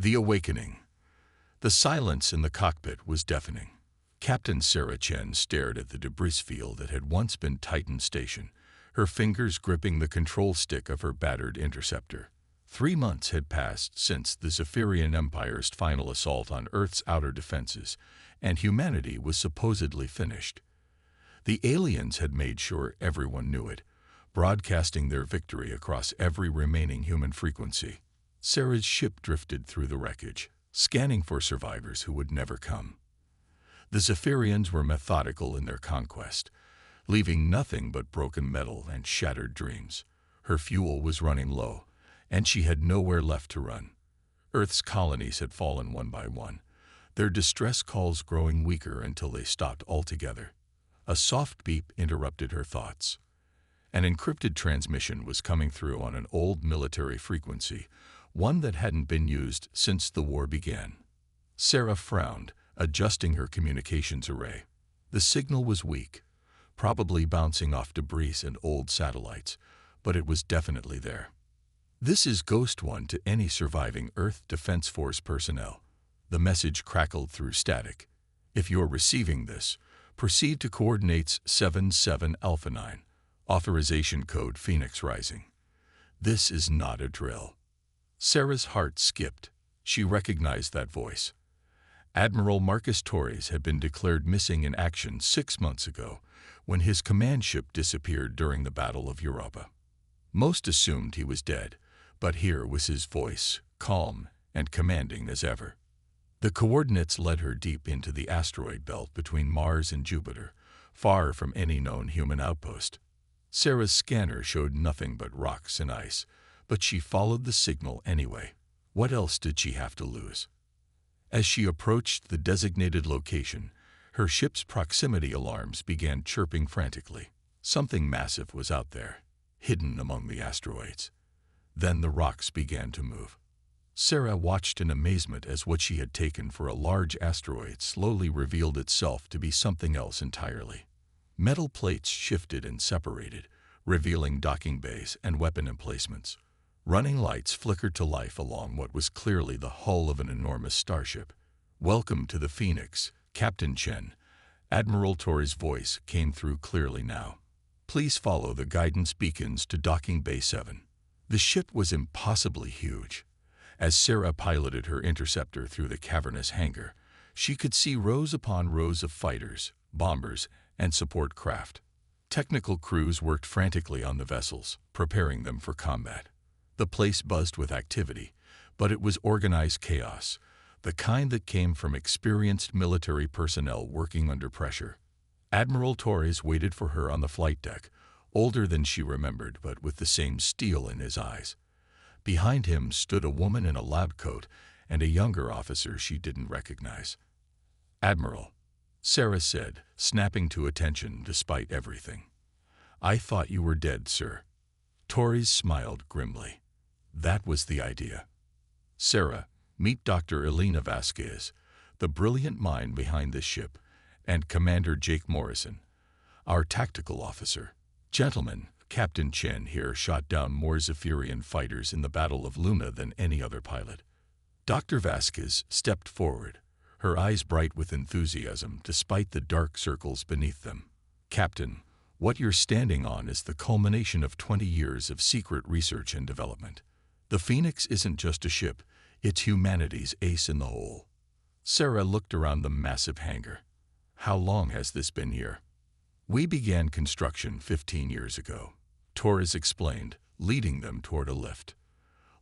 The awakening. The silence in the cockpit was deafening. Captain Sarah Chen stared at the debris field that had once been Titan Station, her fingers gripping the control stick of her battered interceptor. 3 months had passed since the Zephyrian Empire's final assault on Earth's outer defenses, and humanity was supposedly finished. The aliens had made sure everyone knew it, broadcasting their victory across every remaining human frequency. Sarah's ship drifted through the wreckage, scanning for survivors who would never come. The Zephyrians were methodical in their conquest, leaving nothing but broken metal and shattered dreams. Her fuel was running low, and she had nowhere left to run. Earth's colonies had fallen one by one, their distress calls growing weaker until they stopped altogether. A soft beep interrupted her thoughts. An encrypted transmission was coming through on an old military frequency, one that hadn't been used since the war began. Sarah frowned, adjusting her communications array. The signal was weak, probably bouncing off debris and old satellites, but it was definitely there. "This is Ghost One to any surviving Earth Defense Force personnel." The message crackled through static. "If you're receiving this, proceed to coordinates 77 Alpha 9. Authorization code Phoenix Rising." This is not a drill. Sarah's heart skipped. She recognized that voice. Admiral Marcus Torres had been declared missing in action 6 months ago, when his command ship disappeared during the Battle of Europa. Most assumed he was dead, but here was his voice, calm and commanding as ever. The coordinates led her deep into the asteroid belt between Mars and Jupiter, far from any known human outpost. Sarah's scanner showed nothing but rocks and ice, but she followed the signal anyway. What else did she have to lose? As she approached the designated location, her ship's proximity alarms began chirping frantically. Something massive was out there, hidden among the asteroids. Then the rocks began to move. Sarah watched in amazement as what she had taken for a large asteroid slowly revealed itself to be something else entirely. Metal plates shifted and separated, revealing docking bays and weapon emplacements. Running lights flickered to life along what was clearly the hull of an enormous starship. "Welcome to the Phoenix, Captain Chen." Admiral Torres' voice came through clearly now. "Please follow the guidance beacons to Docking Bay 7. The ship was impossibly huge. As Sarah piloted her interceptor through the cavernous hangar, she could see rows upon rows of fighters, bombers, and support craft. Technical crews worked frantically on the vessels, preparing them for combat. The place buzzed with activity, but it was organized chaos, the kind that came from experienced military personnel working under pressure. Admiral Torres waited for her on the flight deck, older than she remembered but with the same steel in his eyes. Behind him stood a woman in a lab coat and a younger officer she didn't recognize. "Admiral," Sarah said, snapping to attention despite everything. "I thought you were dead, sir." Torres smiled grimly. That was the idea. "Sarah, meet Dr. Elena Vasquez, the brilliant mind behind this ship, and Commander Jake Morrison, our tactical officer. Gentlemen, Captain Chen here shot down more Zephyrian fighters in the Battle of Luna than any other pilot." Dr. Vasquez stepped forward, her eyes bright with enthusiasm despite the dark circles beneath them. "Captain, what you're standing on is the culmination of 20 years of secret research and development. The Phoenix isn't just a ship, it's humanity's ace in the hole." Sarah looked around the massive hangar. "How long has this been here?" "We began construction 15 years ago," Torres explained, leading them toward a lift.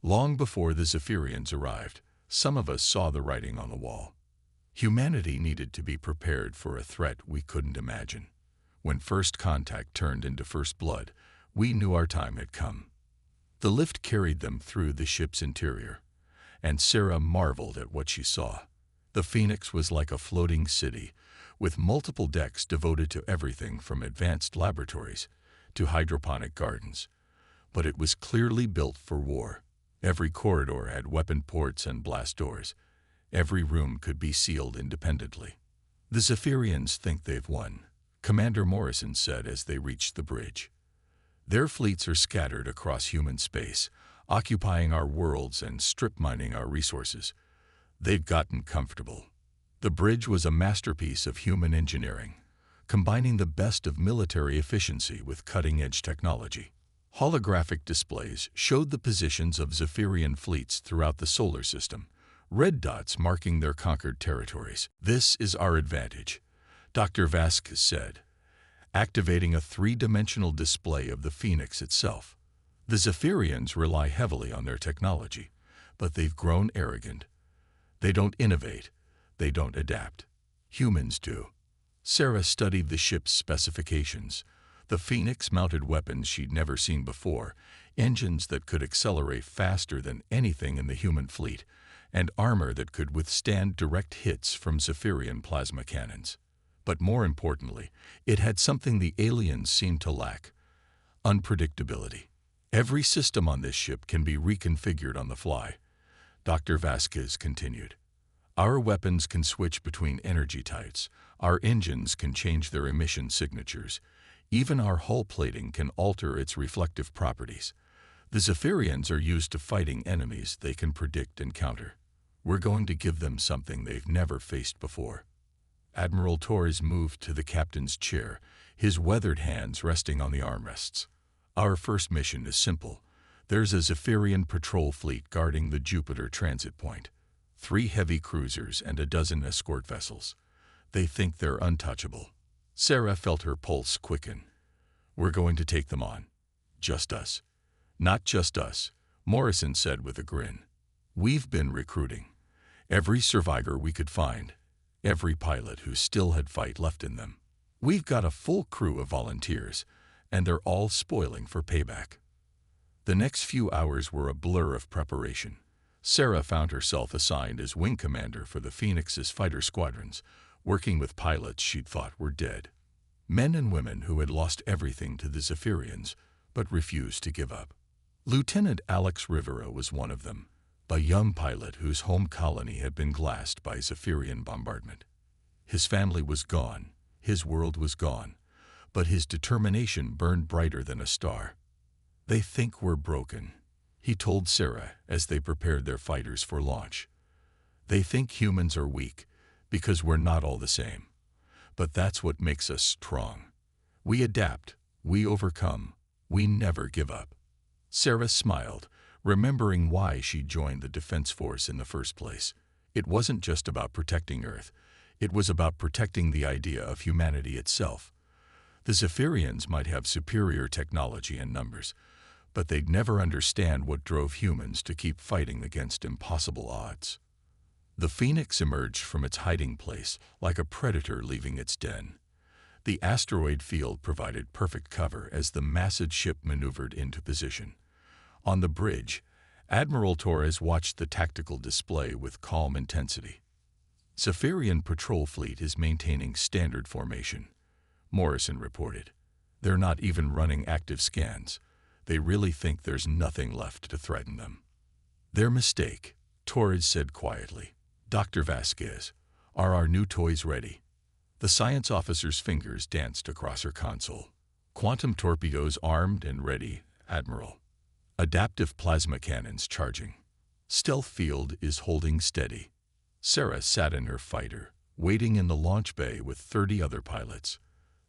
"Long before the Zephyrians arrived, some of us saw the writing on the wall. Humanity needed to be prepared for a threat we couldn't imagine. When first contact turned into first blood, we knew our time had come." The lift carried them through the ship's interior, and Sarah marveled at what she saw. The Phoenix was like a floating city, with multiple decks devoted to everything from advanced laboratories to hydroponic gardens. But it was clearly built for war. Every corridor had weapon ports and blast doors. Every room could be sealed independently. "The Zephyrians think they've won," Commander Morrison said as they reached the bridge. "Their fleets are scattered across human space, occupying our worlds and strip mining our resources. They'd gotten comfortable. The bridge was a masterpiece of human engineering, combining the best of military efficiency with cutting-edge technology. Holographic displays showed the positions of Zephyrian fleets throughout the solar system, red dots marking their conquered territories. "This is our advantage," Dr. Vasquez said, activating a three-dimensional display of the Phoenix itself. "The Zephyrians rely heavily on their technology, but they've grown arrogant. They don't innovate. They don't adapt. Humans do." Sarah studied the ship's specifications. The Phoenix mounted weapons she'd never seen before, engines that could accelerate faster than anything in the human fleet, and armor that could withstand direct hits from Zephyrian plasma cannons. But more importantly, it had something the aliens seemed to lack: unpredictability. "Every system on this ship can be reconfigured on the fly," Dr. Vasquez continued. "Our weapons can switch between energy types, our engines can change their emission signatures, even our hull plating can alter its reflective properties. The Zephyrians are used to fighting enemies they can predict and counter. We're going to give them something they've never faced before." Admiral Torres moved to the captain's chair, his weathered hands resting on the armrests. "Our first mission is simple. There's a Zephyrian patrol fleet guarding the Jupiter transit point. 3 heavy cruisers and a dozen escort vessels. They think they're untouchable." Sarah felt her pulse quicken. "We're going to take them on. Just us." "Not just us," Morrison said with a grin. "We've been recruiting. Every survivor we could find. Every pilot who still had fight left in them. We've got a full crew of volunteers, and they're all spoiling for payback." The next few hours were a blur of preparation. Sarah found herself assigned as wing commander for the Phoenix's fighter squadrons, working with pilots she'd thought were dead. Men and women who had lost everything to the Zephyrians, but refused to give up. Lieutenant Alex Rivera was one of them, a young pilot whose home colony had been glassed by Zephyrian bombardment. His family was gone, his world was gone, but his determination burned brighter than a star. "They think we're broken," he told Sarah as they prepared their fighters for launch. "They think humans are weak, because we're not all the same. But that's what makes us strong. We adapt, we overcome, we never give up." Sarah smiled, remembering why she joined the Defense Force in the first place. It wasn't just about protecting Earth. It was about protecting the idea of humanity itself. The Zephyrians might have superior technology and numbers, but they'd never understand what drove humans to keep fighting against impossible odds. The Phoenix emerged from its hiding place like a predator leaving its den. The asteroid field provided perfect cover as the massive ship maneuvered into position. On the bridge, Admiral Torres watched the tactical display with calm intensity. "Zephyrian patrol fleet is maintaining standard formation," Morrison reported. "They're not even running active scans. They really think there's nothing left to threaten them." "Their mistake," Torres said quietly. "Dr. Vasquez, are our new toys ready?" The science officer's fingers danced across her console. "Quantum torpedoes armed and ready, Admiral. Adaptive plasma cannons charging. Stealth field is holding steady." Sarah sat in her fighter, waiting in the launch bay with 30 other pilots.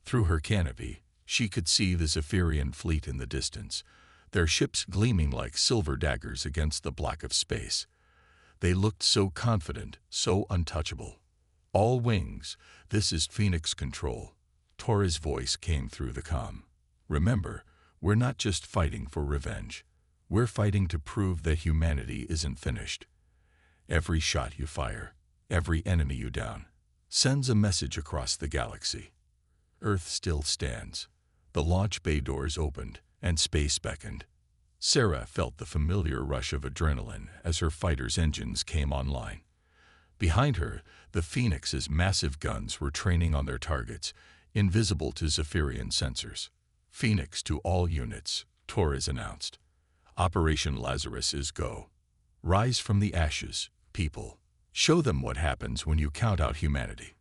Through her canopy, she could see the Zephyrian fleet in the distance, their ships gleaming like silver daggers against the black of space. They looked so confident, so untouchable. "All wings, this is Phoenix Control." Torres' voice came through the comm. "Remember, we're not just fighting for revenge. We're fighting to prove that humanity isn't finished. Every shot you fire, every enemy you down, sends a message across the galaxy. Earth still stands." The launch bay doors opened, and space beckoned. Sarah felt the familiar rush of adrenaline as her fighter's engines came online. Behind her, the Phoenix's massive guns were training on their targets, invisible to Zephyrian sensors. "Phoenix to all units," Torres announced. "Operation Lazarus is go. Rise from the ashes, people. Show them what happens when you count out humanity."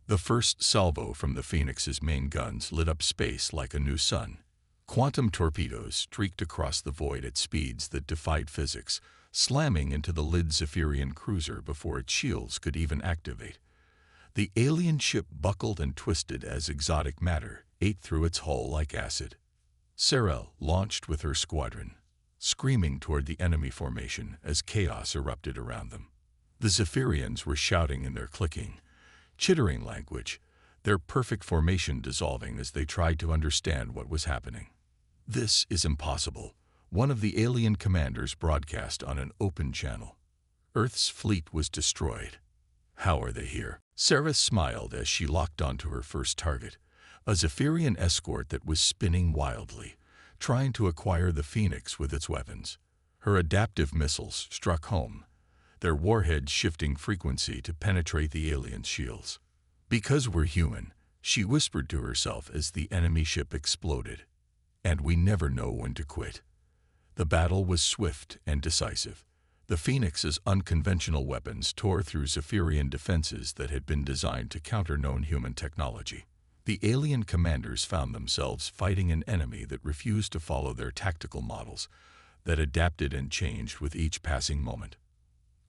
The first salvo from the Phoenix's main guns lit up space like a new sun. Quantum torpedoes streaked across the void at speeds that defied physics, slamming into the lid Zephyrian cruiser before its shields could even activate. The alien ship buckled and twisted as exotic matter ate through its hull like acid. Sarah launched with her squadron, screaming toward the enemy formation as chaos erupted around them. The Zephyrians were shouting in their clicking, chittering language, their perfect formation dissolving as they tried to understand what was happening. "This is impossible," one of the alien commanders broadcast on an open channel. "Earth's fleet was destroyed. How are they here?" Sarah smiled as she locked onto her first target, a Zephyrian escort that was spinning wildly, trying to acquire the Phoenix with its weapons. Her adaptive missiles struck home, their warheads shifting frequency to penetrate the alien's shields. "Because we're human," she whispered to herself as the enemy ship exploded. "And we never know when to quit." The battle was swift and decisive. The Phoenix's unconventional weapons tore through Zephyrian defenses that had been designed to counter known human technology. The alien commanders found themselves fighting an enemy that refused to follow their tactical models, that adapted and changed with each passing moment.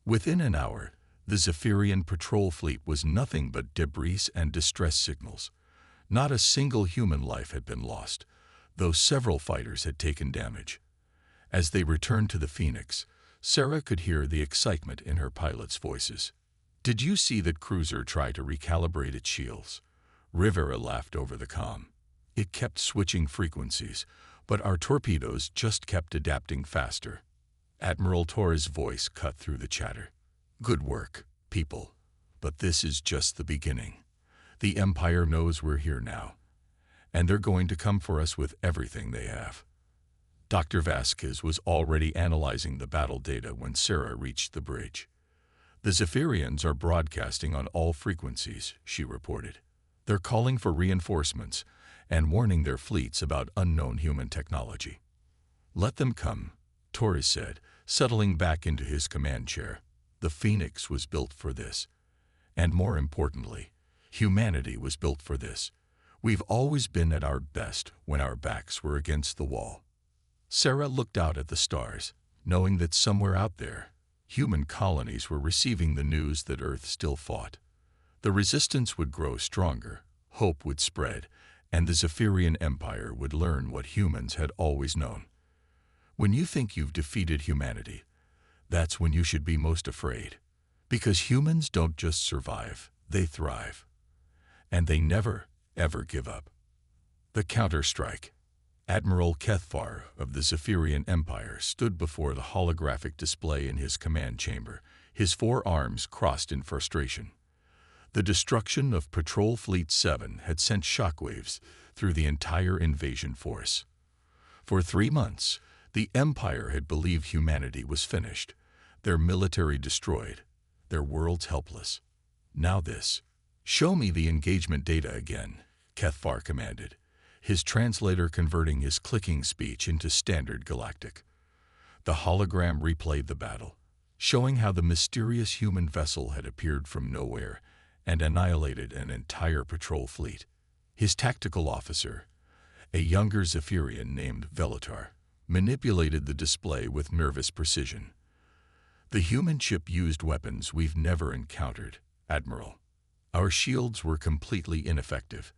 Within an hour, the Zephyrian patrol fleet was nothing but debris and distress signals. Not a single human life had been lost, though several fighters had taken damage. As they returned to the Phoenix, Sarah could hear the excitement in her pilots' voices. "Did you see that cruiser try to recalibrate its shields?" Rivera laughed over the comm. "It kept switching frequencies, but our torpedoes just kept adapting faster." Admiral Torres' voice cut through the chatter. "Good work, people. But this is just the beginning. The Empire knows we're here now, and they're going to come for us with everything they have." Dr. Vasquez was already analyzing the battle data when Sarah reached the bridge. "The Zephyrians are broadcasting on all frequencies," she reported. "They're calling for reinforcements and warning their fleets about unknown human technology." "Let them come," Torres said, settling back into his command chair. "The Phoenix was built for this. And more importantly, humanity was built for this. We've always been at our best when our backs were against the wall." Sarah looked out at the stars, knowing that somewhere out there, human colonies were receiving the news that Earth still fought. The resistance would grow stronger, hope would spread, and the Zephyrian Empire would learn what humans had always known. When you think you've defeated humanity, that's when you should be most afraid. Because humans don't just survive, they thrive. And they never, ever give up. The counter-strike. Admiral Kethfar of the Zephyrian Empire stood before the holographic display in his command chamber, his four arms crossed in frustration. The destruction of Patrol Fleet 7 had sent shockwaves through the entire invasion force. For 3 months, the Empire had believed humanity was finished, their military destroyed, their worlds helpless. Now this. "Show me the engagement data again," Kethfar commanded, his translator converting his clicking speech into standard Galactic. The hologram replayed the battle, showing how the mysterious human vessel had appeared from nowhere and annihilated an entire patrol fleet. His tactical officer, a younger Zephyrian named Velatar, manipulated the display with nervous precision. "The human ship used weapons we've never encountered, Admiral. Our shields were completely ineffective,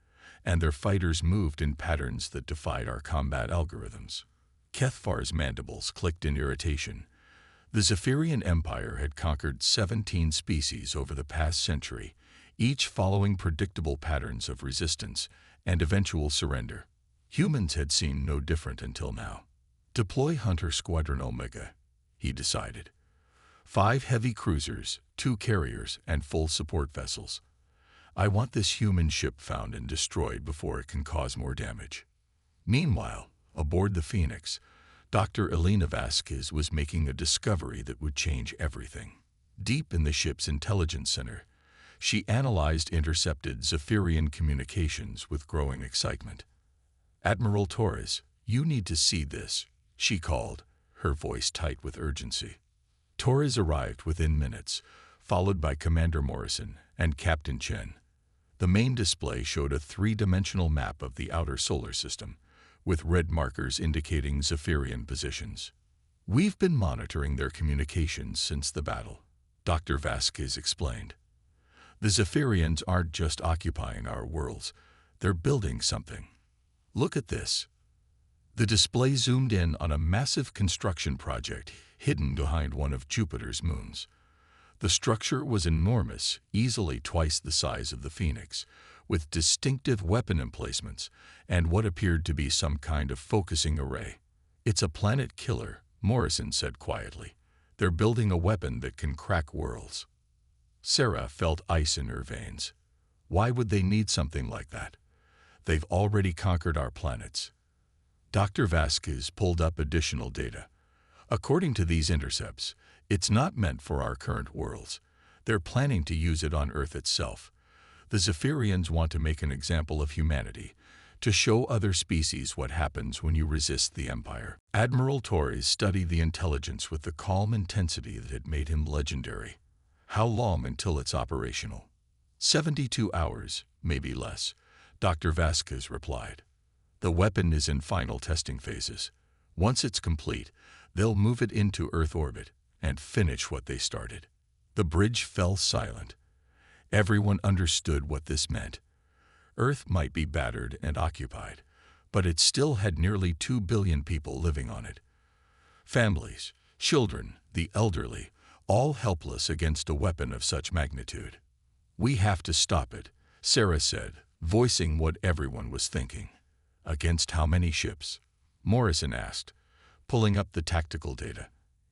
and their fighters moved in patterns that defied our combat algorithms." Kethfar's mandibles clicked in irritation. The Zephyrian Empire had conquered 17 species over the past century, each following predictable patterns of resistance and eventual surrender. Humans had seen no different until now. "Deploy Hunter Squadron Omega," he decided. 5 heavy cruisers, 2 carriers, and full support vessels. I want this human ship found and destroyed before it can cause more damage. Meanwhile, aboard the Phoenix, Dr. Elena Vasquez was making a discovery that would change everything. Deep in the ship's intelligence center, she analyzed intercepted Zephyrian communications with growing excitement. "Admiral Torres, you need to see this," she called, her voice tight with urgency. Torres arrived within minutes, followed by Commander Morrison and Captain Chen. The main display showed a 3-dimensional map of the outer solar system, with red markers indicating Zephyrian positions. We've been monitoring their communications since the battle, Dr. Vasquez explained. The Zephyrians aren't just occupying our worlds, they're building something. Look at this. The display zoomed in on a massive construction project hidden behind one of Jupiter's moons. The structure was enormous, easily twice the size of the Phoenix, with distinctive weapon emplacements and what appeared to be some kind of focusing array. It's a planet killer, Morrison said quietly. They're building a weapon that can crack worlds. Sarah felt ice in her veins. Why would they need something like that? They've already conquered our planets. Dr. Vasquez pulled up additional data. According to these intercepts, it's not meant for our current worlds. They're planning to use it on Earth itself. The Zephyrians want to make an example of humanity, to show other species what happens when you resist the Empire. Admiral Torres studied the intelligence with the calm intensity that had made him legendary. How long until it's operational? 72 hours, maybe less, Dr. Vasquez replied. The weapon is in final testing phases. Once it's complete, they'll move it into Earth orbit and finish what they started. The bridge fell silent. Everyone understood what this meant. Earth might be battered and occupied, but it still had nearly 2 billion people living on it. Families, children, the elderly, all helpless against a weapon of such magnitude. We have to stop it, Sarah said, voicing what everyone was thinking. Against how many ships? Morrison asked, pulling up the tactical data.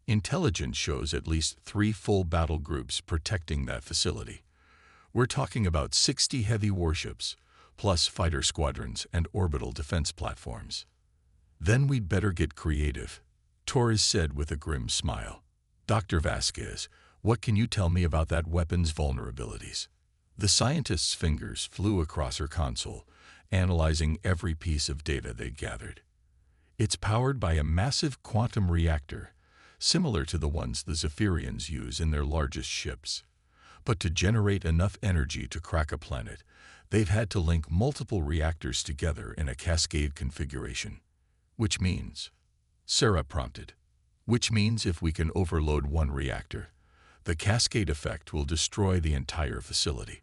Intelligence shows at least 3 full battle groups protecting that facility. We're talking about 60 heavy warships, plus fighter squadrons and orbital defense platforms. Then we'd better get creative, Torres said with a grim smile. Dr. Vasquez, what can you tell me about that weapon's vulnerabilities? The scientist's fingers flew across her console, analyzing every piece of data they gathered. It's powered by a massive quantum reactor, similar to the ones the Zephyrians use in their largest ships. But to generate enough energy to crack a planet, they've had to link multiple reactors together in a cascade configuration. Which means, Sarah prompted, which means if we can overload one reactor, the cascade effect will destroy the entire facility.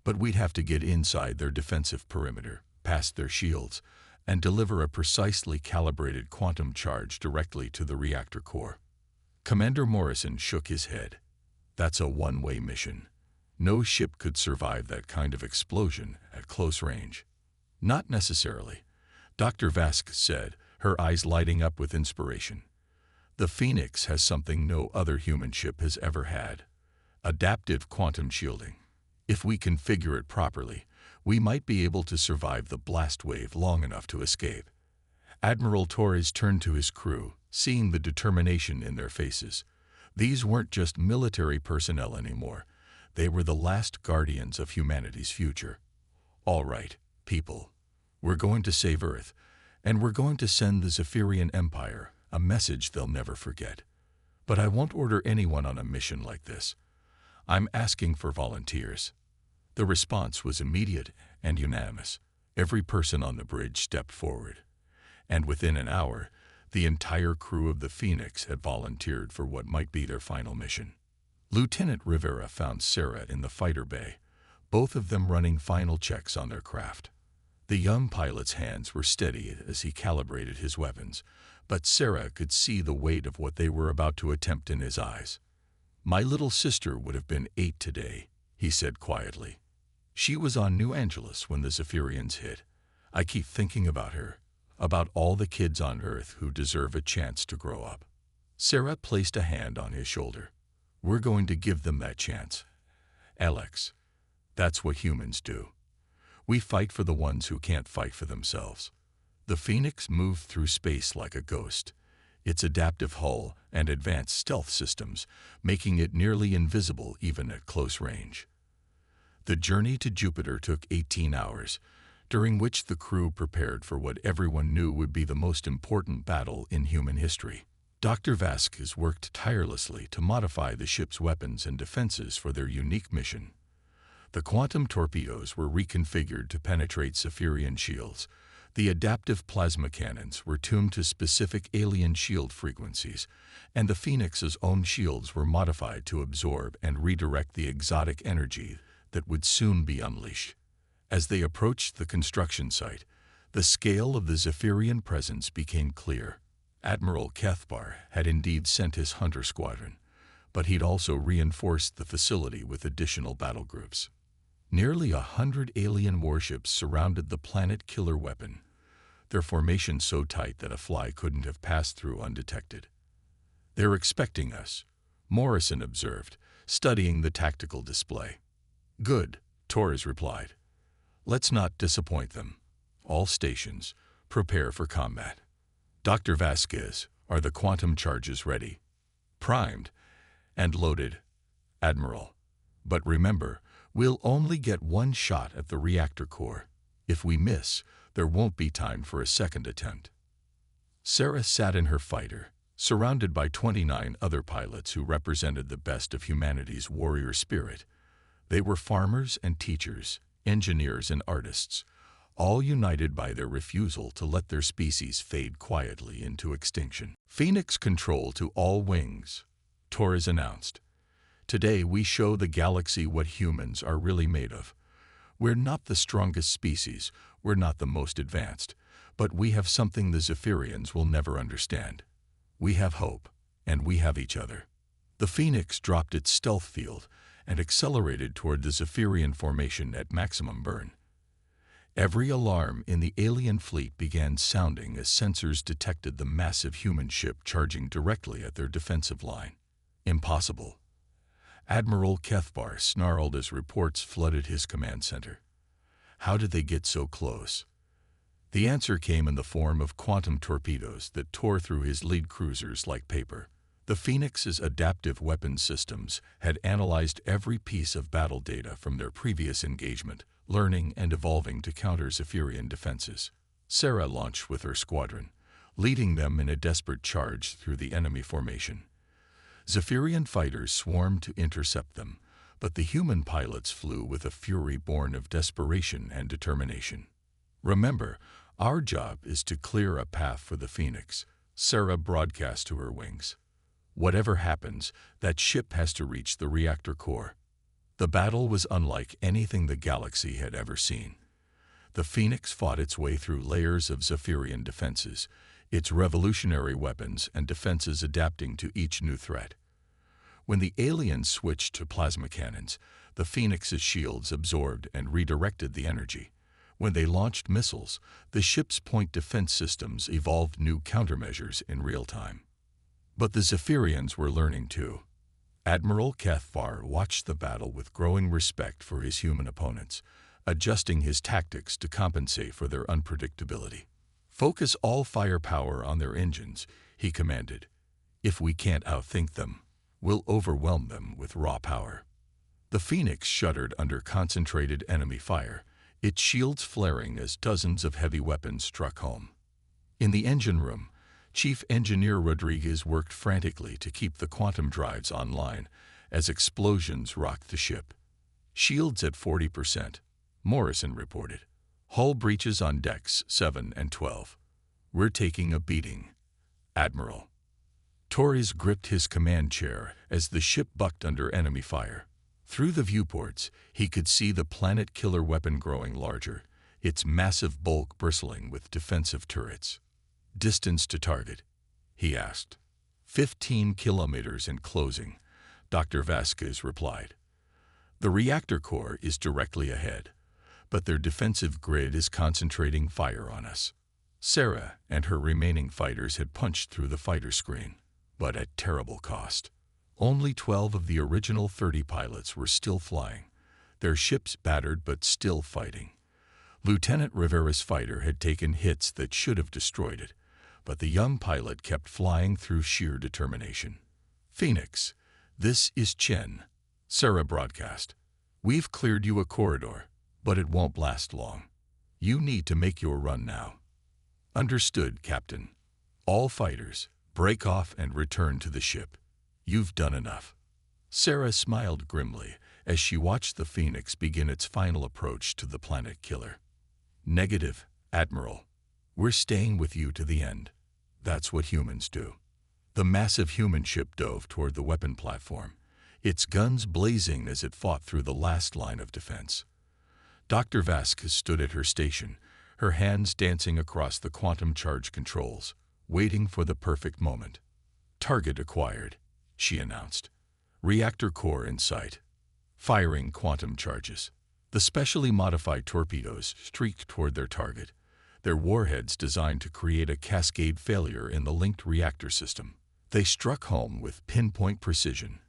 But we'd have to get inside their defensive perimeter, past their shields, and deliver a precisely calibrated quantum charge directly to the reactor core. Commander Morrison shook his head. That's a one-way mission. No ship could survive that kind of explosion at close range. Not necessarily, Dr. Vasquez said, her eyes lighting up with inspiration. The Phoenix has something no other human ship has ever had. Adaptive quantum shielding. If we configure it properly, we might be able to survive the blast wave long enough to escape. Admiral Torres turned to his crew, seeing the determination in their faces. These weren't just military personnel anymore. They were the last guardians of humanity's future. All right, people. We're going to save Earth, and we're going to send the Zephyrian Empire a message they'll never forget. But I won't order anyone on a mission like this. I'm asking for volunteers. The response was immediate and unanimous. Every person on the bridge stepped forward. And within an hour, the entire crew of the Phoenix had volunteered for what might be their final mission. Lieutenant Rivera found Sarah in the fighter bay, both of them running final checks on their craft. The young pilot's hands were steady as he calibrated his weapons, but Sarah could see the weight of what they were about to attempt in his eyes. My little sister would have been 8 today, he said quietly. She was on New Angeles when the Zephyrians hit. I keep thinking about her, about all the kids on Earth who deserve a chance to grow up. Sarah placed a hand on his shoulder. We're going to give them that chance. Alex, that's what humans do. We fight for the ones who can't fight for themselves. The Phoenix moved through space like a ghost, its adaptive hull and advanced stealth systems making it nearly invisible even at close range. The journey to Jupiter took 18 hours, during which the crew prepared for what everyone knew would be the most important battle in human history. Dr. Vasquez worked tirelessly to modify the ship's weapons and defenses for their unique mission. The quantum torpedoes were reconfigured to penetrate Zephyrian shields, The adaptive plasma cannons were tuned to specific alien shield frequencies, and the Phoenix's own shields were modified to absorb and redirect the exotic energy that would soon be unleashed. As they approached the construction site, the scale of the Zephyrian presence became clear. Admiral Cathbar had indeed sent his hunter squadron, but he'd also reinforced the facility with additional battle groups. Nearly 100 alien warships surrounded the planet killer weapon, their formation so tight that a fly couldn't have passed through undetected. "They're expecting us," Morrison observed, studying the tactical display. "Good," Torres replied. "Let's not disappoint them. All stations, prepare for combat." "Dr. Vasquez, are the quantum charges ready?" "Primed and loaded, Admiral. But remember, we'll only get one shot at the reactor core. If we miss, there won't be time for a second attempt." Sarah sat in her fighter, surrounded by 29 other pilots who represented the best of humanity's warrior spirit. They were farmers and teachers, engineers and artists, all united by their refusal to let their species fade quietly into extinction. "Phoenix control to all wings," Torres announced. "Today we show the galaxy what humans are really made of. We're not the strongest species, we're not the most advanced, but we have something the Zephyrians will never understand. We have hope, and we have each other." The Phoenix dropped its stealth field and accelerated toward the Zephyrian formation at maximum burn. Every alarm in the alien fleet began sounding as sensors detected the massive human ship charging directly at their defensive line. "Impossible." Admiral Cathbar snarled as reports flooded his command center. How did they get so close? The answer came in the form of quantum torpedoes that tore through his lead cruisers like paper. The Phoenix's adaptive weapons systems had analyzed every piece of battle data from their previous engagement, learning and evolving to counter Zephyrian defenses. Sarah launched with her squadron, leading them in a desperate charge through the enemy formation. Zephyrian fighters swarmed to intercept them, but the human pilots flew with a fury born of desperation and determination. "Remember, our job is to clear a path for the Phoenix," Sarah broadcast to her wings. "Whatever happens, that ship has to reach the reactor core." The battle was unlike anything the galaxy had ever seen. The Phoenix fought its way through layers of Zephyrian defenses, its revolutionary weapons and defenses adapting to each new threat. When the aliens switched to plasma cannons, the Phoenix's shields absorbed and redirected the energy. When they launched missiles, the ship's point defense systems evolved new countermeasures in real time. But the Zephyrians were learning too. Admiral Cathbar watched the battle with growing respect for his human opponents, adjusting his tactics to compensate for their unpredictability. "Focus all firepower on their engines," he commanded. "If we can't outthink them, we'll overwhelm them with raw power." The Phoenix shuddered under concentrated enemy fire, its shields flaring as dozens of heavy weapons struck home. In the engine room, Chief Engineer Rodriguez worked frantically to keep the quantum drives online as explosions rocked the ship. "Shields at 40%, Morrison reported. "Hull breaches on decks 7 and 12. "We're taking a beating, Admiral." Torres gripped his command chair as the ship bucked under enemy fire. Through the viewports, he could see the planet killer weapon growing larger, its massive bulk bristling with defensive turrets. "Distance to target?" he asked. 15 kilometers in closing, Dr. Vasquez replied. "The reactor core is directly ahead, but their defensive grid is concentrating fire on us." Sarah and her remaining fighters had punched through the fighter screen, but at terrible cost. Only 12 of the original 30 pilots were still flying, their ships battered but still fighting. Lieutenant Rivera's fighter had taken hits that should have destroyed it, but the young pilot kept flying through sheer determination. "Phoenix, this is Chen," Sarah broadcast. "We've cleared you a corridor, but it won't last long. You need to make your run now." "Understood, Captain. All fighters, break off and return to the ship. You've done enough." Sarah smiled grimly as she watched the Phoenix begin its final approach to the planet killer. "Negative, Admiral. We're staying with you to the end. That's what humans do. The massive human ship dove toward the weapon platform, its guns blazing as it fought through the last line of defense. Dr. Vasquez stood at her station, her hands dancing across the quantum charge controls, waiting for the perfect moment. "Target acquired," she announced. "Reactor core in sight. Firing quantum charges." The specially modified torpedoes streaked toward their target, their warheads designed to create a cascade failure in the linked reactor system. They struck home with pinpoint precision,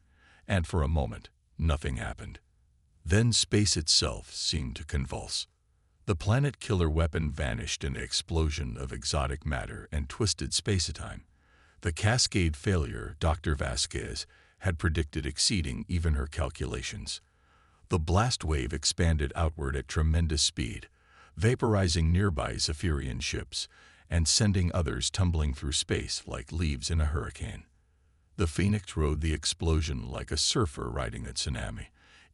and for a moment, nothing happened. Then space itself seemed to convulse. The planet-killer weapon vanished in an explosion of exotic matter and twisted space-time. The cascade failure Dr. Vasquez had predicted exceeding even her calculations. The blast wave expanded outward at tremendous speed, vaporizing nearby Zephyrian ships and sending others tumbling through space like leaves in a hurricane. The Phoenix rode the explosion like a surfer riding a tsunami,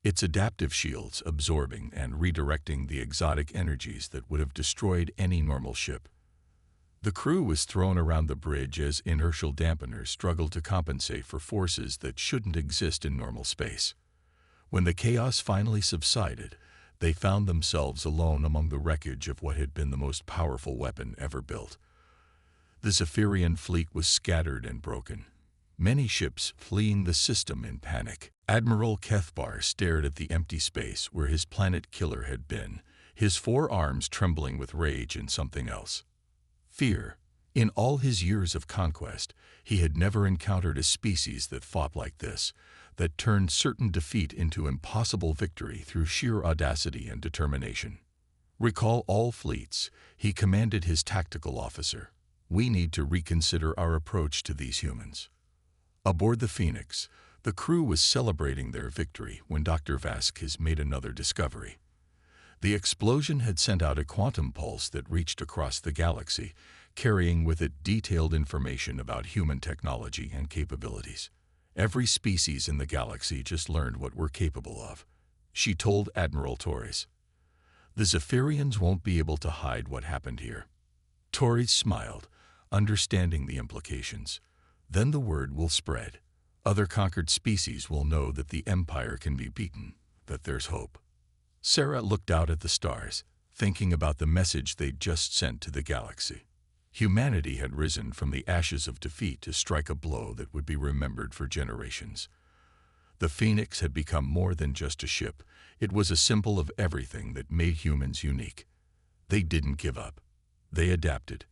its adaptive shields absorbing and redirecting the exotic energies that would have destroyed any normal ship. The crew was thrown around the bridge as inertial dampeners struggled to compensate for forces that shouldn't exist in normal space. When the chaos finally subsided, they found themselves alone among the wreckage of what had been the most powerful weapon ever built. The Zephyrian fleet was scattered and broken, many ships fleeing the system in panic. Admiral Kethbar stared at the empty space where his planet killer had been, his forearms trembling with rage and something else. Fear. In all his years of conquest, he had never encountered a species that fought like this, that turned certain defeat into impossible victory through sheer audacity and determination. "Recall all fleets," he commanded his tactical officer. "We need to reconsider our approach to these humans." Aboard the Phoenix, the crew was celebrating their victory when Dr. Vasquez made another discovery. The explosion had sent out a quantum pulse that reached across the galaxy, carrying with it detailed information about human technology and capabilities. "Every species in the galaxy just learned what we're capable of," she told Admiral Torres. "The Zephyrians won't be able to hide what happened here." Torres smiled, understanding the implications. "Then the word will spread. Other conquered species will know that the Empire can be beaten, that there's hope." Sarah looked out at the stars, thinking about the message they'd just sent to the galaxy. Humanity had risen from the ashes of defeat to strike a blow that would be remembered for generations. The Phoenix had become more than just a ship. It was a symbol of everything that made humans unique. They didn't give up. They adapted.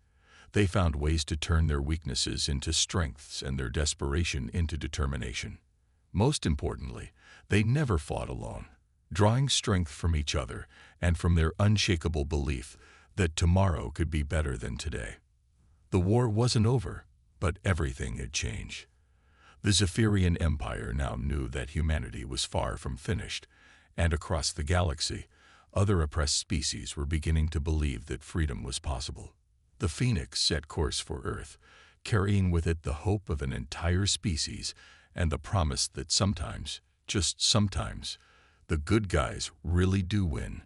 They found ways to turn their weaknesses into strengths and their desperation into determination. Most importantly, they never fought alone, drawing strength from each other and from their unshakable belief that tomorrow could be better than today. The war wasn't over, but everything had changed. The Zephyrian Empire now knew that humanity was far from finished, and across the galaxy, other oppressed species were beginning to believe that freedom was possible. The Phoenix set course for Earth, carrying with it the hope of an entire species and the promise that sometimes, just sometimes, the good guys really do win.